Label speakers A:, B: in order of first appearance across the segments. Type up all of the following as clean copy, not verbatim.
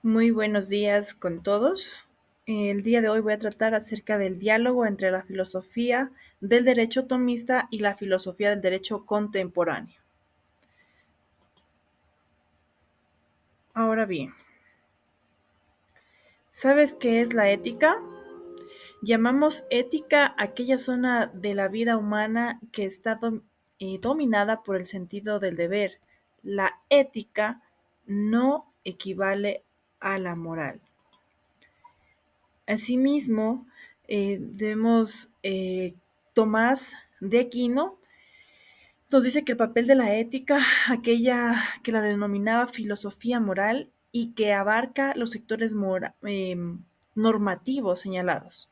A: Muy buenos días con todos. El día de hoy voy a tratar acerca del diálogo entre la filosofía del derecho tomista y la filosofía del derecho contemporáneo. Ahora bien, ¿sabes qué es la ética? Llamamos ética aquella zona de la vida humana que está dominada por el sentido del deber. La ética no equivale a la moral. Asimismo, Tomás de Aquino nos dice que el papel de la ética, aquella que la denominaba filosofía moral y que abarca los sectores normativos señalados.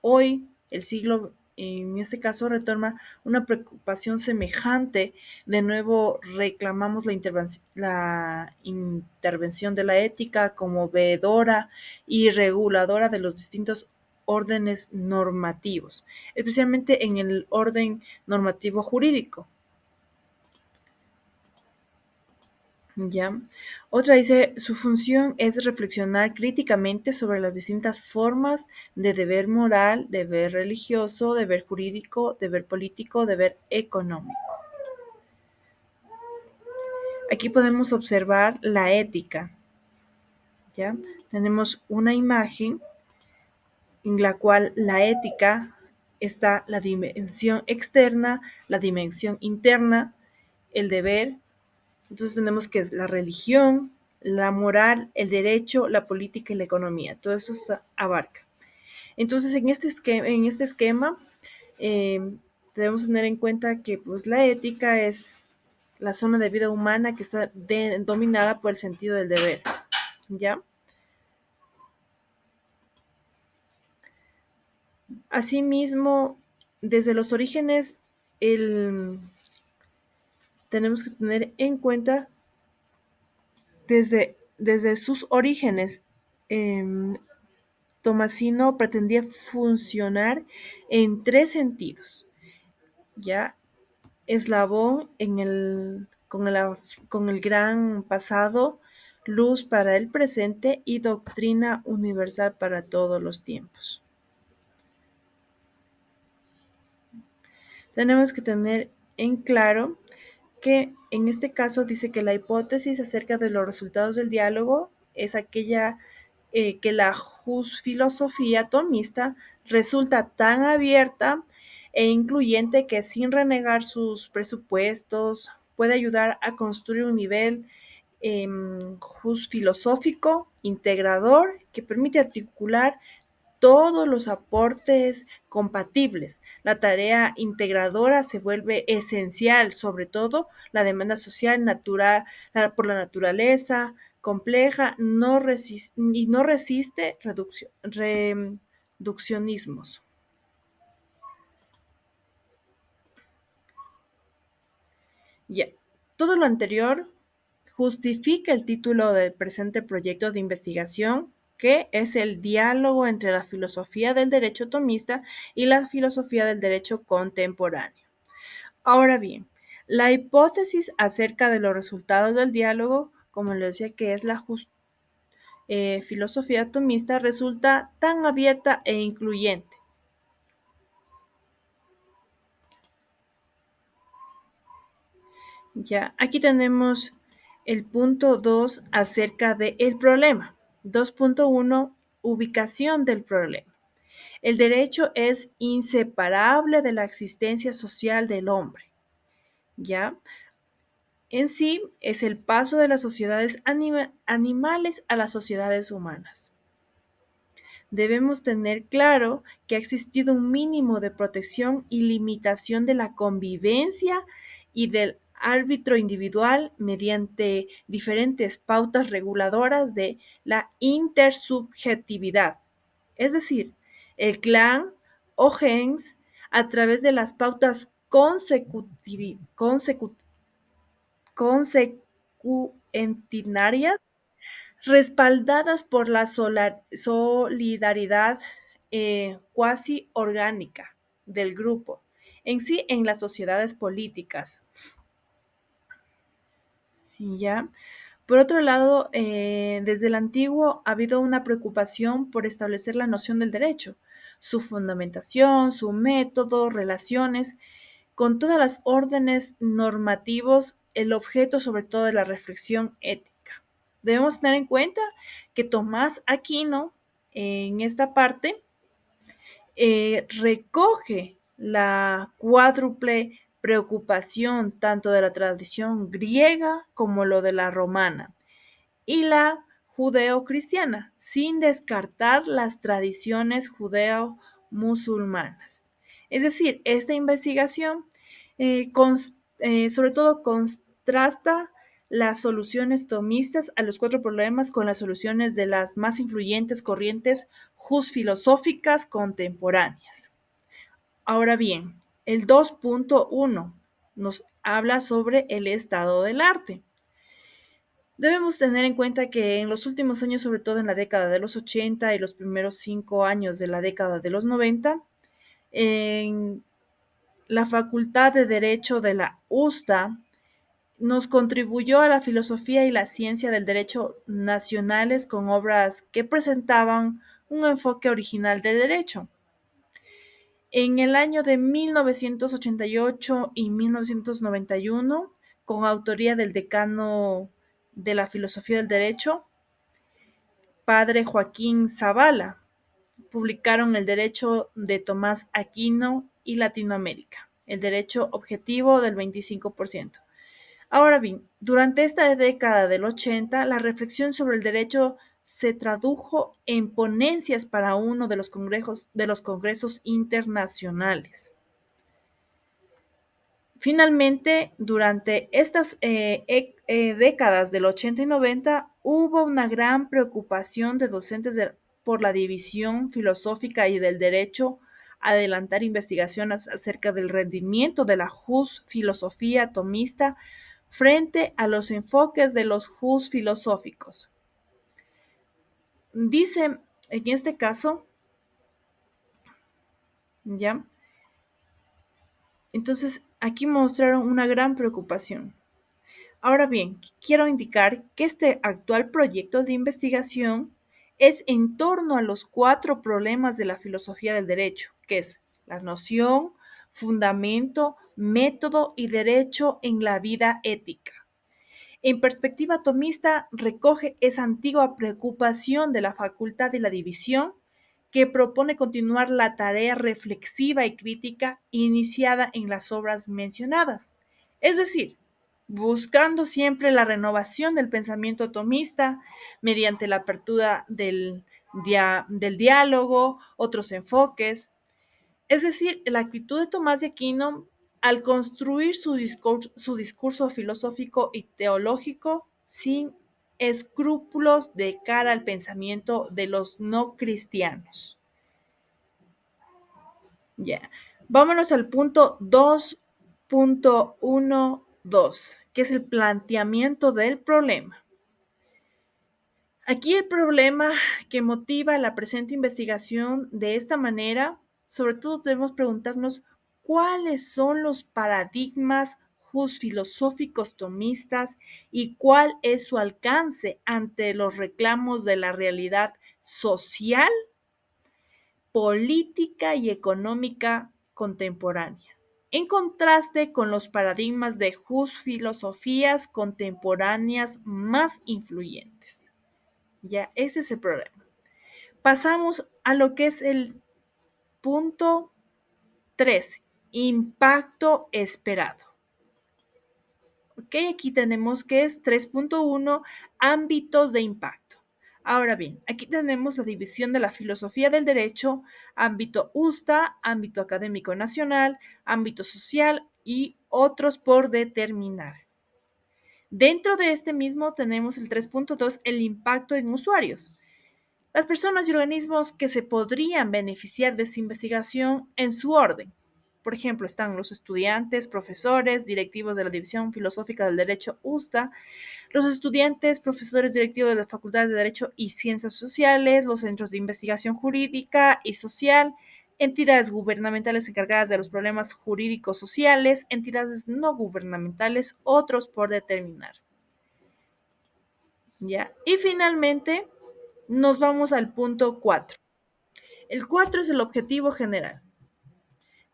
A: Hoy, el siglo, en este caso, retoma una preocupación semejante. De nuevo, reclamamos la intervención de la ética como veedora y reguladora de los distintos órdenes normativos, especialmente en el orden normativo jurídico. ¿Ya? Otra dice, su función es reflexionar críticamente sobre las distintas formas de deber moral, deber religioso, deber jurídico, deber político, deber económico. Aquí podemos observar la ética, ¿ya? Tenemos una imagen en la cual la ética está la dimensión externa, la dimensión interna, el deber. Entonces tenemos que es la religión, la moral, el derecho, la política y la economía. Todo eso se abarca. Entonces en este esquema eh, debemos tener en cuenta que pues, la ética es la zona de vida humana que está dominada por el sentido del deber. ¿Ya? Asimismo, desde los orígenes, el, tenemos que tener en cuenta desde sus orígenes, eh, Tomasino pretendía funcionar en tres sentidos, ¿ya? Eslabón con el gran pasado, luz para el presente y doctrina universal para todos los tiempos. Tenemos que tener en claro que en este caso dice que la hipótesis acerca de los resultados del diálogo es aquella que la filosofía tomista resulta tan abierta e incluyente que sin renegar sus presupuestos puede ayudar a construir un nivel filosófico integrador que permite articular todos los aportes compatibles. La tarea integradora se vuelve esencial, sobre todo la demanda social natural por la naturaleza compleja y no resiste reduccionismos. Ya. Todo lo anterior justifica el título del presente proyecto de investigación, que es el diálogo entre la filosofía del derecho tomista y la filosofía del derecho contemporáneo. Ahora bien, la hipótesis acerca de los resultados del diálogo, como le decía que es la filosofía tomista, resulta tan abierta e incluyente. Ya, aquí tenemos el punto 2 acerca del problema. 2.1, ubicación del problema. El derecho es inseparable de la existencia social del hombre. ¿Ya? En sí es el paso de las sociedades animales a las sociedades humanas. Debemos tener claro que ha existido un mínimo de protección y limitación de la convivencia y del árbitro individual mediante diferentes pautas reguladoras de la intersubjetividad. Es decir, el clan o gens, a través de las pautas consecuentinarias respaldadas por la solidaridad cuasi orgánica del grupo, en sí en las sociedades políticas. ¿Ya? Por otro lado, desde el antiguo ha habido una preocupación por establecer la noción del derecho, su fundamentación, su método, relaciones, con todas las órdenes normativos, el objeto sobre todo de la reflexión ética. Debemos tener en cuenta que Tomás Aquino, en esta parte, recoge la cuádruple preocupación tanto de la tradición griega como lo de la romana y la judeocristiana, sin descartar las tradiciones judeo-musulmanas. Es decir, esta investigación sobre todo contrasta las soluciones tomistas a los cuatro problemas con las soluciones de las más influyentes corrientes filosóficas contemporáneas. Ahora bien, el 2.1 nos habla sobre el estado del arte. Debemos tener en cuenta que en los últimos años, sobre todo en la década de los 80 y los primeros 5 años de la década de los 90, en la Facultad de Derecho de la USTA nos contribuyó a la filosofía y la ciencia del derecho nacionales con obras que presentaban un enfoque original del derecho. En el año de 1988 y 1991, con autoría del decano de la filosofía del derecho, padre Joaquín Zavala, publicaron El derecho de Tomás Aquino y Latinoamérica, el derecho objetivo del 25%. Ahora bien, durante esta década del 80, la reflexión sobre el derecho se tradujo en ponencias para uno de los congresos internacionales. Finalmente, durante estas décadas del 80 y 90, hubo una gran preocupación de docentes por la división filosófica y del derecho a adelantar investigaciones acerca del rendimiento de la filosofía tomista frente a los enfoques de los filosóficos. Dice, en este caso, ¿ya? Entonces, aquí mostraron una gran preocupación. Ahora bien, quiero indicar que este actual proyecto de investigación es en torno a los 4 problemas de la filosofía del derecho, que es la noción, fundamento, método y derecho en la vida ética. En perspectiva tomista, recoge esa antigua preocupación de la facultad de la división que propone continuar la tarea reflexiva y crítica iniciada en las obras mencionadas. Es decir, buscando siempre la renovación del pensamiento tomista mediante la apertura del diálogo, otros enfoques. Es decir, la actitud de Tomás de Aquino al construir su discurso filosófico y teológico sin escrúpulos de cara al pensamiento de los no cristianos. Ya. Vámonos al punto 2.12, que es el planteamiento del problema. Aquí el problema que motiva la presente investigación de esta manera, sobre todo debemos preguntarnos cuáles son los paradigmas filosóficos tomistas y cuál es su alcance ante los reclamos de la realidad social, política y económica contemporánea, en contraste con los paradigmas de filosofías contemporáneas más influyentes. Ya, ese es el problema. Pasamos a lo que es el punto 13, impacto esperado. Ok, aquí tenemos que es 3.1, ámbitos de impacto. Ahora bien, aquí tenemos la división de la filosofía del derecho, ámbito USTA, ámbito académico nacional, ámbito social y otros por determinar. Dentro de este mismo tenemos el 3.2, el impacto en usuarios. Las personas y organismos que se podrían beneficiar de esta investigación en su orden. Por ejemplo, están los estudiantes, profesores, directivos de la División Filosófica del Derecho USTA, los estudiantes, profesores directivos de las Facultades de Derecho y Ciencias Sociales, los centros de investigación jurídica y social, entidades gubernamentales encargadas de los problemas jurídicos sociales, entidades no gubernamentales, otros por determinar. ¿ya? Y finalmente nos vamos al punto 4. El 4 es el objetivo general.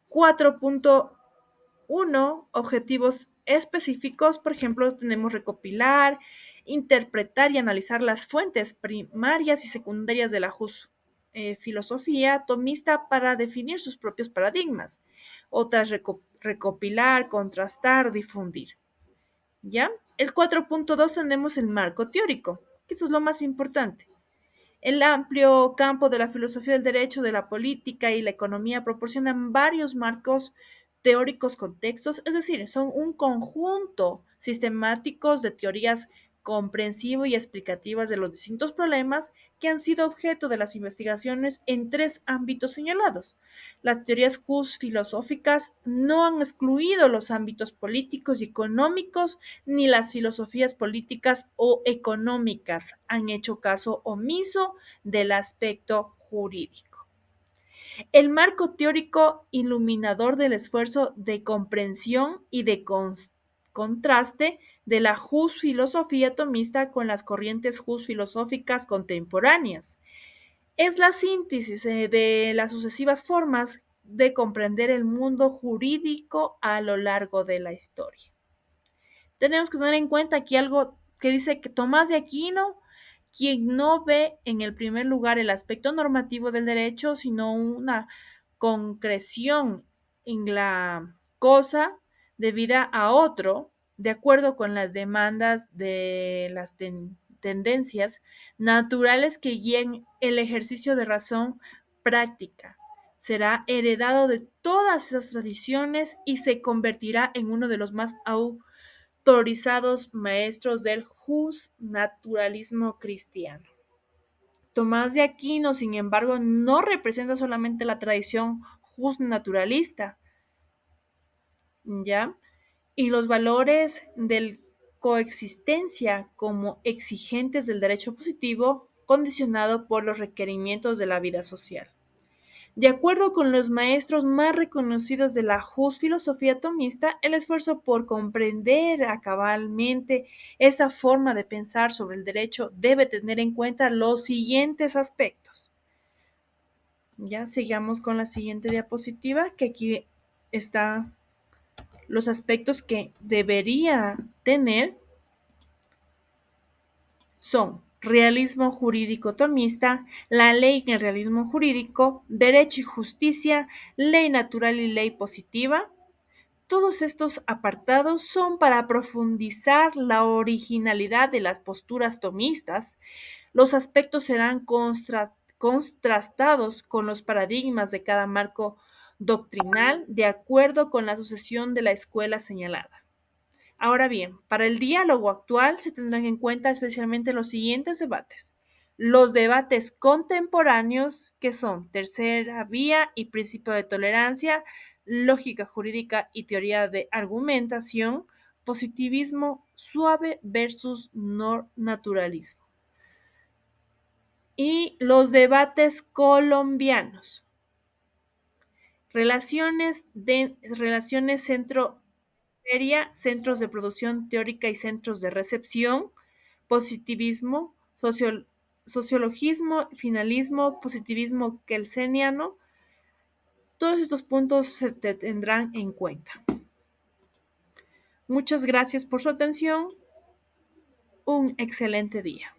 A: 4.1, objetivos específicos, por ejemplo, tenemos recopilar, interpretar y analizar las fuentes primarias y secundarias de la filosofía tomista para definir sus propios paradigmas. Otras, recopilar, contrastar, difundir. ¿Ya? El 4.2 tenemos el marco teórico, que eso es lo más importante. El amplio campo de la filosofía del derecho, de la política y la economía proporcionan varios marcos teóricos contextos, es decir, son un conjunto sistemáticos de teorías comprensivas y explicativas de los distintos problemas que han sido objeto de las investigaciones en tres ámbitos señalados. Las teorías filosóficas no han excluido los ámbitos políticos y económicos, ni las filosofías políticas o económicas han hecho caso omiso del aspecto jurídico. El marco teórico iluminador del esfuerzo de comprensión y de contraste de la filosofía tomista con las corrientes filosóficas contemporáneas. Es la síntesis de las sucesivas formas de comprender el mundo jurídico a lo largo de la historia. Tenemos que tener en cuenta aquí algo que dice que Tomás de Aquino, quien no ve en el primer lugar el aspecto normativo del derecho, sino una concreción en la cosa debida a otro, de acuerdo con las demandas de las tendencias naturales que guíen el ejercicio de razón práctica. Será heredado de todas esas tradiciones y se convertirá en uno de los más autorizados maestros del justnaturalismo cristiano. Tomás de Aquino, sin embargo, no representa solamente la tradición justnaturalista, ¿ya? Y los valores de coexistencia como exigentes del derecho positivo condicionado por los requerimientos de la vida social. De acuerdo con los maestros más reconocidos de la filosofía tomista, el esfuerzo por comprender cabalmente esa forma de pensar sobre el derecho debe tener en cuenta los siguientes aspectos. Ya sigamos con la siguiente diapositiva, que aquí están los aspectos que debería tener. Son realismo jurídico tomista, la ley en el realismo jurídico, derecho y justicia, ley natural y ley positiva. Todos estos apartados son para profundizar la originalidad de las posturas tomistas. Los aspectos serán contrastados con los paradigmas de cada marco doctrinal de acuerdo con la sucesión de la escuela señalada. Ahora bien, para el diálogo actual se tendrán en cuenta especialmente los siguientes debates. Los debates contemporáneos, que son tercera vía y principio de tolerancia, lógica jurídica y teoría de argumentación, positivismo suave versus naturalismo. Y los debates colombianos. Relaciones centro centros de producción teórica y centros de recepción, positivismo, sociologismo, finalismo, positivismo kelseniano. Todos estos puntos se tendrán en cuenta. Muchas gracias por su atención. Un excelente día.